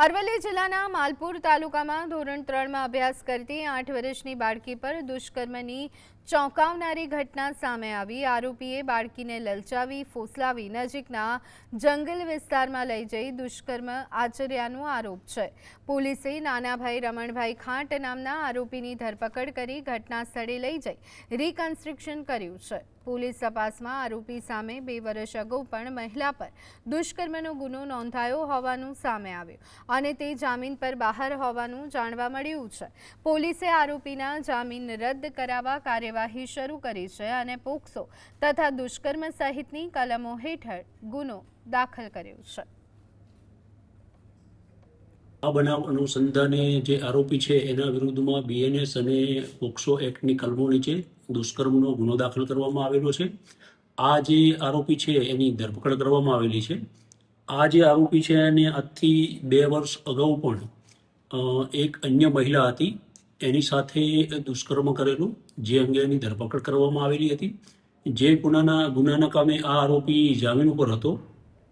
અરવલ્લી જિલ્લાના માલપુર તાલુકામાં ધોરણ 3માં અભ્યાસ કરતી 8 વર્ષની બાળકી પર દુષ્કર્મની ચોંકાવનારી ઘટના સામે આવી। આરોપીએ બાળકીને લલચાવી ફોસલાવી નજીકના જંગલ વિસ્તારમાં લઈ જઈ દુષ્કર્મ આચર્યાનો આરોપ છે। પોલીસે નાનાભાઈ રમણભાઈ ખાંટ નામના આરોપીની ધરપકડ કરી ઘટના સ્થળે લઈ જઈ રિકન્સ્ટ્રક્શન કર્યું છે। પોલીસ તપાસમાં આરોપી સામે 2 વર્ષ અગાઉ પણ મહિલા પર દુષ્કર્મનો ગુનો નોંધાયો હોવાનું સામે આવ્યું અને તે જામીન પર બહાર હોવાનું જાણવા મળ્યું છે। પોલીસે આરોપીના જામીન રદ કરાવવા કાર્યવાહી શરૂ કરી છે અને પોક્સો તથા દુષ્કર્મ સહિતની કલમો હેઠળ ગુનો દાખલ કર્યો છે। આ બનાવ અનુસંધાને જે આરોપી છે એના વિરુદ્ધમાં બીએનએસ અને પોક્સો એક્ટની કલમો નીચે દુષ્કર્મનો ગુનો દાખલ કરવામાં આવેલો છે। આ જે આરોપી છે એની ધરપકડ કરવામાં આવેલી છે। આ જે આરોપી છે એને આજથી 2 વર્ષ અગાઉ પણ એક અન્ય મહિલા હતી એની સાથે દુષ્કર્મ કરેલું, જે અંગે એની ધરપકડ કરવામાં આવેલી હતી। જે ગુનાના કામે આ આરોપી જામીન ઉપર હતો